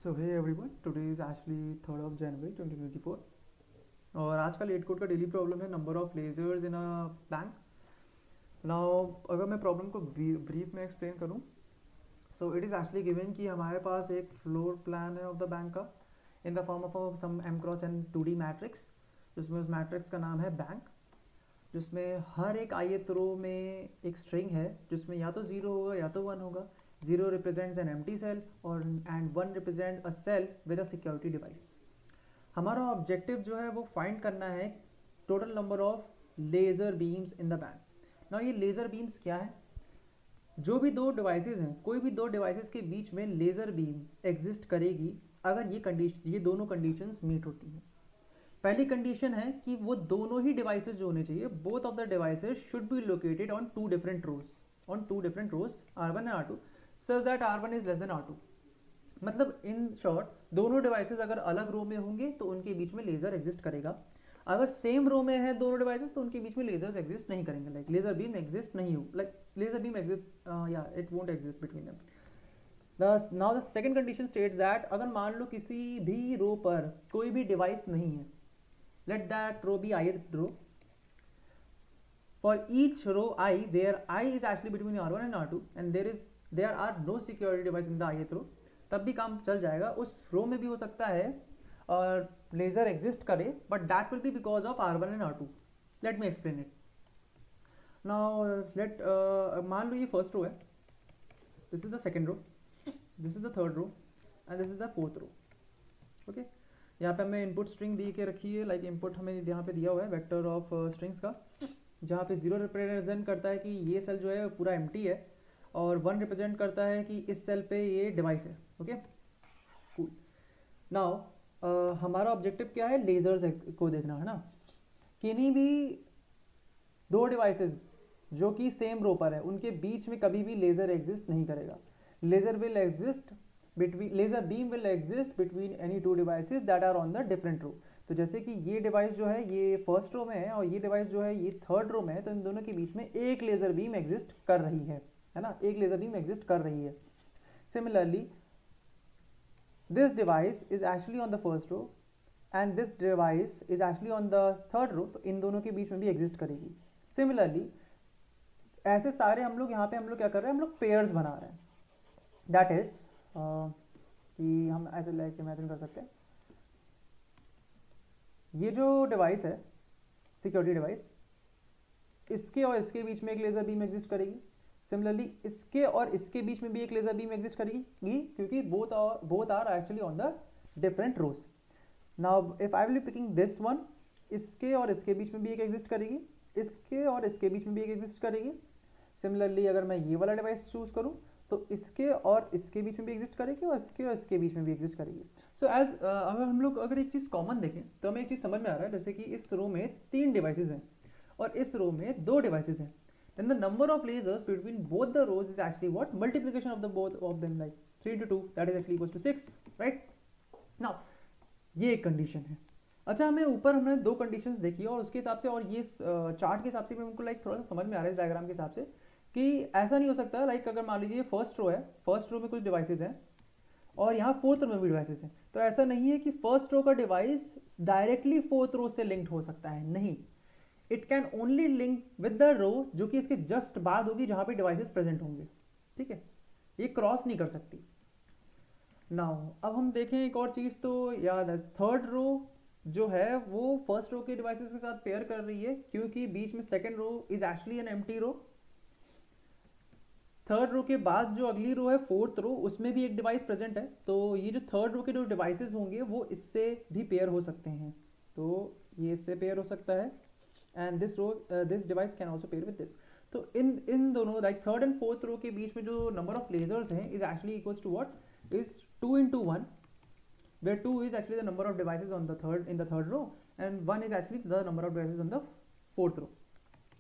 So hey everyone, today is actually 3rd of January 2024 और आज का लेट कोड का डेली प्रॉब्लम है number of lasers in a bank. Now अगर मैं प्रॉब्लम को ब्रीफ में एक्सप्लेन करूं, so it is actually given कि हमारे पास एक फ्लोर प्लान है ऑफ द बैंक का in the form of some M cross N 2D matrix, जिसमें उस मैट्रिक्स का नाम है बैंक, जिसमें हर एक ith रो में एक स्ट्रिंग है जिसमें या तो 0 होगा या तो 1 होगा. 0 रिप्रेजेंट्स एन एम्प्टी सेल और and 1 represent a cell with a security device. हमारा ऑब्जेक्टिव जो है वो फाइंड करना है total number of laser beams in the bank. ना ये लेज़र बीम्स क्या है? जो भी दो डिवाइसेस हैं, कोई भी दो डिवाइसेस के बीच में लेज़र बीम एग्जिस्ट करेगी अगर ये दोनों कंडीशंस मीट होती हैं. पहली कंडीशन है कि वो दोनों ही डिवाइसेस जो होने चाहिए, both of the devices should be located on two different rows R1 and R2 such that R1 is less than R2. मतलब इन शॉर्ट, दोनों डिवाइसेस अगर अलग रो में होंगे तो उनके बीच में लेजर एग्जिस्ट करेगा. अगर सेम रो में है दोनों डिवाइसेस तो उनके बीच में लेजर्स एग्जिस्ट नहीं करेंगे. लाइक लेजर बीम एग्जिस्ट नहीं हो, लाइक लेजर बीम एग्जिस्ट, या it won't exist between them. Now the second condition states that अगर मान लो किसी भी रो पर कोई भी डिवाइस नहीं है, let that row be ith row. For each row I, where I is actually between R1 and R2 and there are no security device in the ith row, तब भी काम चल जाएगा. उस रो में भी हो सकता है और लेजर एग्जिस्ट करे, but that will be because of R1 and R2. Let me explain it. Now मान लो ये फर्स्ट रो है, this is the second row, this is the third row and this is the fourth row. Okay, यहाँ पे हमें input string दी के रखी है. लाइक इनपुट हमें यहाँ पे दिया हुआ है वेक्टर ऑफ स्ट्रिंग्स का, जहाँ पे 0 रिप्रेजेंट करता है कि ये सेल जो है पूरा एम्प्टी है और 1 रिप्रेजेंट करता है कि इस सेल पे ये डिवाइस है. Okay, cool. नाउ हमारा ऑब्जेक्टिव क्या है? लेजर्स को देखना है ना. किन्हीं भी दो डिवाइसेस जो कि सेम रो पर है उनके बीच में कभी भी लेजर एग्जिस्ट नहीं करेगा. Laser beam will exist between any two devices that are on the different row. तो जैसे कि ये डिवाइस जो है ये फर्स्ट रो में है और ये डिवाइस जो है ये थर्ड रो में है, तो इन दोनों के बीच में एक लेजर बीम एग्जिस्ट कर रही है ना, एक लेजर बीम एग्जिस्ट कर रही है. Similarly this device is actually on the first row and this device is actually on the third row, तो इन दोनों के बीच में भी एग्जिस्ट करेगी. सिमिलरली ऐसे सारे हम लोग यहाँ पे क्या कर रहे हैं, हम लोग पेयर्स बना रहे हैं. दैट इज कि हम ऐसे लाइक इमेजिन कर सकते हैं ये जो डिवाइस है सिक्योरिटी डिवाइस, इसके और इसके बीच में एक लेजर बीम एग्जिस्ट करेगी. सिमिलरली इसके और इसके बीच में भी एक लेजर बीम एग्जिस्ट करेगी क्योंकि both are actually on the different rows. Now if I will be picking this one, इसके और इसके बीच में भी एक एग्जिस्ट करेगी, इसके और इसके बीच में भी एक एग्जिस्ट करेगी. सिमिलरली अगर मैं ये वाला डिवाइस चूज करूं तो इसके और इसके बीच में भी एग्जिस्ट करेगी और इसके बीच में भी एग्जिस्ट करेगी. सो अगर हम लोग अगर एक चीज़ कॉमन देखें तो हमें एक चीज़ समझ में आ रहा है, जैसे कि इस रो में 3 डिवाइसेस हैं और इस रो में 2 डिवाइसेस हैं. then the number of lasers between both the rows is actually what? Multiplication of the both of them, like 3 into 2, that is actually equals to 6, right? now ये एक कंडीशन है. अच्छा, हमें ऊपर हमने 2 कंडीशंस देखी और उसके हिसाब से और ये चार्ट के हिसाब से भी हमको लाइक थोड़ा सा समझ में आ रहा है इस डायग्राम के हिसाब से कि ऐसा नहीं हो सकता. लाइक अगर मान लीजिए फर्स्ट रो है, फर्स्ट रो में कुछ डिवाइसेस हैं और यहाँ फोर्थ रो में भी डिवाइसेस हैं, तो ऐसा नहीं है कि फर्स्ट रो का डिवाइस डायरेक्टली फोर्थ रो से लिंक्ड हो सकता है. नहीं, it can only link with the row जो कि इसके जस्ट बाद होगी जहां पे डिवाइसेस प्रेजेंट होंगे. ठीक है, ये क्रॉस नहीं कर सकती. नाउ अब हम देखें एक और चीज, तो याद है थर्ड रो जो है वो फर्स्ट रो के डिवाइसेस के साथ पेयर कर रही है क्योंकि बीच में second row is actually an empty row. Third row के बाद जो अगली रो है फोर्थ रो, उसमें भी एक डिवाइस प्रेजेंट है. तो ये जो थर्ड रो के जो डिवाइसेस होंगे वो इससे भी पेयर हो सकते हैं. तो ये इससे पेयर हो सकता है and this device can also pair with this. तो इन दोनों like third and fourth row के बीच में जो नंबर ऑफ लेजर्स हैं is actually equals to what? Is 2 into 1, where 2 is actually the number of devices on the third row and 1 is actually the number of devices on the fourth row.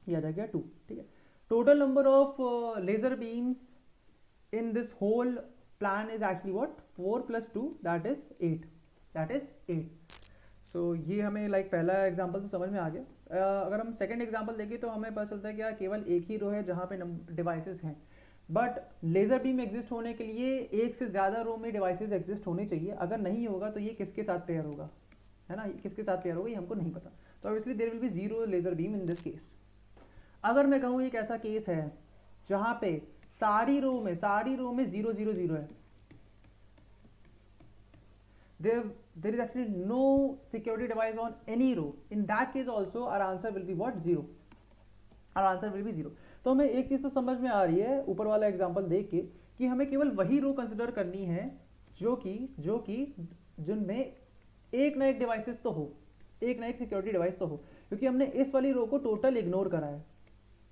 ये आ जाएगा 2. ठीक है, total number of laser beams in this whole plan is actually what? 4 plus 2, that is 8. So ये हमें like पहला example तो समझ में आ गया. अगर हम सेकंड एग्जांपल देखें तो हमें पता चलता है कि केवल एक ही रो है जहाँ पे डिवाइसेस हैं. बट लेज़र बीम एग्जिस्ट होने के लिए एक से ज़्यादा रो में डिवाइसेस एग्जिस्ट होने चाहिए, अगर नहीं होगा तो ये किसके साथ पेयर होगा, है ना, किसके साथ पेयर होगा ये हमको नहीं पता, तो obviously there will be zero laser beam in this case. अगर मैं कहूँ एक ऐसा केस है जहाँ पे सारी रो में 0 0 0 है, there is actually no security device on any row, in that case also our answer will be what, 0, our answer will be 0। तो हमें एक चीज़ तो समझ में आ रही है ऊपर वाला एग्जांपल देख के कि हमें केवल वही रो कंसिडर करनी है जो कि जिनमें एक ना एक डिवाइसेस तो हो, एक ना एक सिक्योरिटी डिवाइस तो हो, क्योंकि हमने इस वाली रो को टोटल इग्नोर करा है,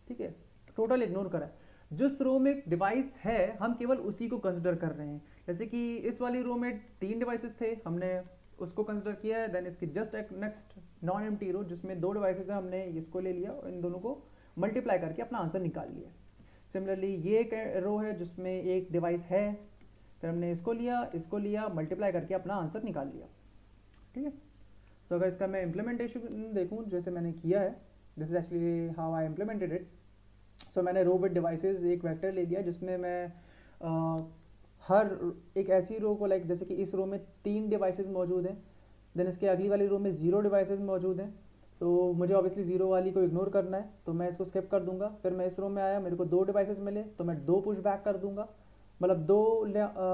ठीक है, टोटल इग्नोर करा है। जिस रो में डिवाइस है हम केवल उसी को कंसिडर कर रहे हैं, जैसे कि इस वाली रो में 3 डिवाइसेस थे, हमने उसको कंसिडर किया है। देन इसकी जस्ट एक नेक्स्ट नॉन एम्प्टी रो जिसमें 2 डिवाइसेस है, हमने इसको ले लिया और इन दोनों को मल्टीप्लाई करके अपना आंसर निकाल लिया। सिमिलरली ये एक रो है जिसमें एक डिवाइस है, फिर हमने इसको लिया मल्टीप्लाई करके अपना आंसर निकाल लिया, ठीक है। तो अगर इसका मैं इम्प्लीमेंटेशन देखूँ जैसे मैंने किया है, this is actually how I implemented it. So मैंने रो विद डिवाइसेस एक वेक्टर ले लिया जिसमें मैं हर एक ऐसी रो को लाइक जैसे कि इस रो में 3 डिवाइसेस मौजूद हैं, देन इसके अगली वाली रो में 0 डिवाइसेस मौजूद हैं, तो मुझे ऑब्वियसली 0 वाली को इग्नोर करना है, तो मैं इसको स्किप कर दूंगा। फिर मैं इस रो में आया, मेरे को 2 डिवाइसेस मिले तो मैं 2 पुश बैक कर दूंगा, मतलब 2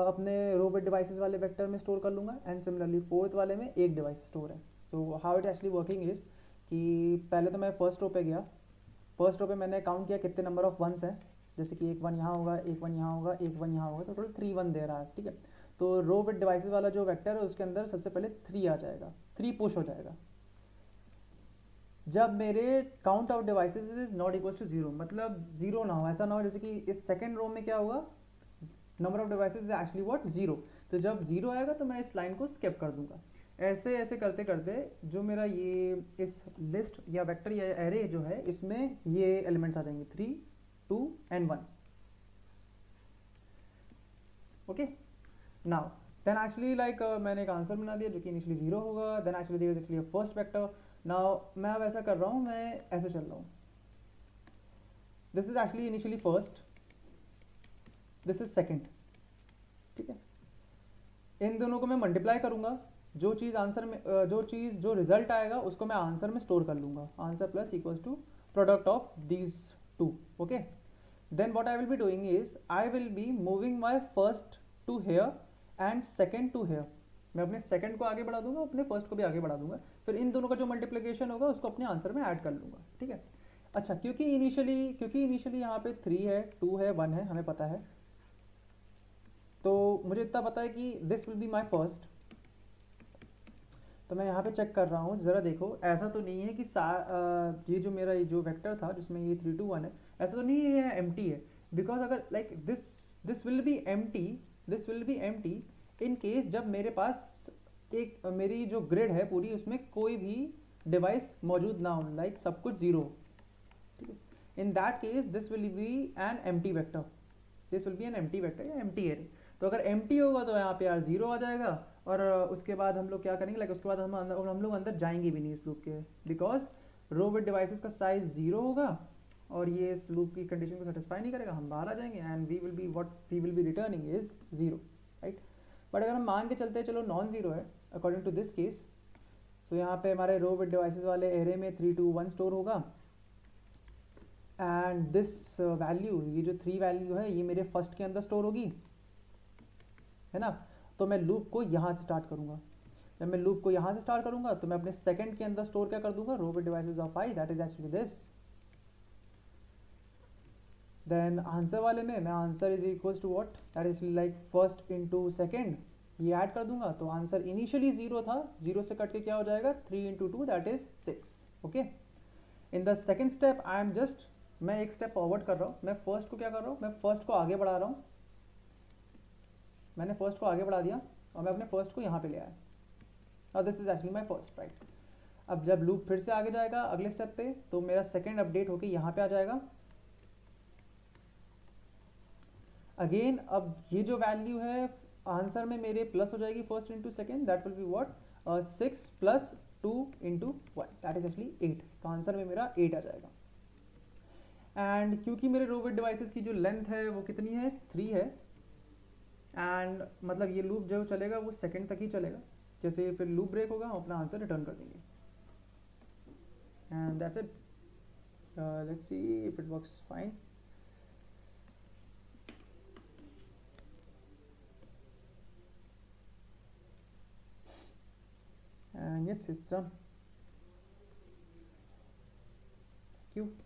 अपने रो विद डिवाइसेस वाले वेक्टर में स्टोर कर लूँगा। एंड सिमिलरली फोर्थ वाले में एक डिवाइस स्टोर है। So how it actually working is कि पहले तो मैं फर्स्ट रो पे गया, फर्स्ट रो पे मैंने काउंट किया कितने नंबर ऑफ वंस हैं, जैसे कि एक 1 यहाँ होगा, एक 1 यहाँ होगा, एक 1 यहाँ होगा, तो टोटल 3 1 दे रहा है, ठीक है। तो रो विद डिवाइसेस वाला जो वेक्टर है उसके अंदर सबसे पहले 3 आ जाएगा, 3 पुश हो जाएगा। जब मेरे count of devices is not equal to 0, मतलब 0 ना हो, ऐसा ना हो जैसे कि इस सेकेंड रो में क्या होगा, number of devices is actually what 0, तो जब 0 आएगा तो मैं इस लाइन को स्किप कर दूंगा। ऐसे ऐसे करते करते जो मेरा ये इस लिस्ट या वेक्टर या एरे जो है इसमें ये एलिमेंट्स आ जाएंगे 3 2 and 1, okay. Now then actually like मैंने एक आंसर बना दिया जो कि इनिशियली 0 होगा। Then actually there is actually a first vector. Now मैं अब ऐसा कर रहा हूँ, मैं ऐसे चल रहा हूँ, this is actually initially first, this is second, ठीक है। इन दोनों को मैं मल्टीप्लाई करूंगा, जो चीज़ आंसर में जो रिजल्ट आएगा उसको मैं आंसर में स्टोर कर लूंगा, answer plus equals to product of these two, okay. Then what I will be doing is I will be moving my first to here and second to here, मैं अपने second को आगे बढ़ा दूंगा, अपने फर्स्ट को भी आगे बढ़ा दूंगा, फिर इन दोनों का जो मल्टीप्लिकेशन होगा उसको अपने आंसर में ऐड कर लूंगा, ठीक है। अच्छा, क्योंकि इनिशियली यहाँ पे 3 है, 2 है, 1 है, हमें पता है, तो मुझे इतना पता है कि this will be my first. तो मैं यहाँ पे चेक कर रहा हूँ, ज़रा देखो, ऐसा तो नहीं है कि ये जो मेरा ये जो वेक्टर था जिसमें ये 3 2 1 है, ऐसा तो नहीं है ये एम्प्टी है, बिकॉज अगर like this will be empty in case जब मेरे पास एक मेरी जो ग्रिड है पूरी उसमें कोई भी डिवाइस मौजूद ना हो, लाइक सब कुछ 0, ठीक है। In that case this will be an empty vector, this will be an empty vector या एम्प्टी एरे। तो अगर एम्प्टी होगा तो यहाँ पे यार 0 आ जाएगा, और उसके बाद हम लोग क्या करेंगे, लाइक उसके बाद हम लोग अंदर जाएंगे भी नहीं इस लूप के, बिकॉज रो विद डिवाइसेस का साइज 0 होगा और ये इस लूप की कंडीशन को सेटिस्फाई नहीं करेगा, हम बाहर आ जाएंगे and we will be returning is 0, right. But अगर हम मान के चलते हैं चलो नॉन 0 है अकॉर्डिंग टू दिस केस, तो यहाँ पे हमारे रो विद डिवाइसेस वाले एरे में 3 2 1 स्टोर होगा, एंड दिस वैल्यू, ये जो 3 वैल्यू है ये मेरे फर्स्ट के अंदर स्टोर होगी, है ना। तो मैं लूप को यहाँ से स्टार्ट करूंगा, जब मैं लूप को यहाँ से स्टार्ट करूंगा तो मैं अपने सेकंड के अंदर स्टोर क्या कर दूंगा, row with devices of I, that is actually this. Then answer वाले में मैं answer is equals to what, that is like first into second, ये ऐड कर दूंगा, तो आंसर इनिशियली 0 था, 0 से कट के क्या हो जाएगा 3 into 2 that is 6, okay. In the second step I am just, मैं एक स्टेप फॉरवर्ड कर रहा हूँ, मैं फर्स्ट को क्या कर रहा हूँ, मैं फर्स्ट को आगे बढ़ा रहा हूँ, मैंने फर्स्ट को आगे बढ़ा दिया और मैं अपने फर्स्ट को यहाँ पे ले आया, और this is actually my first, right. अब जब लूप फिर से आगे जाएगा अगले स्टेप पे, तो मेरा सेकंड अपडेट होके यहाँ पे आ जाएगा अगेन। अब ये जो वैल्यू है आंसर में मेरे प्लस हो जाएगी first into second, that will be what 6 + 2 × 1, that is actually 8, तो आंसर में मेरा 8 आ जाएगा। एंड क्योंकि मेरे रो विद डिवाइसेस की जो लेंथ है वो कितनी है 3 है, एंड मतलब ये लूप जो चलेगा वो सेकंड तक ही चलेगा, जैसे फिर लूप ब्रेक होगा हम अपना आंसर रिटर्न कर देंगे, and that's it. Let's see if it works fine. And yes, it's done. Thank you.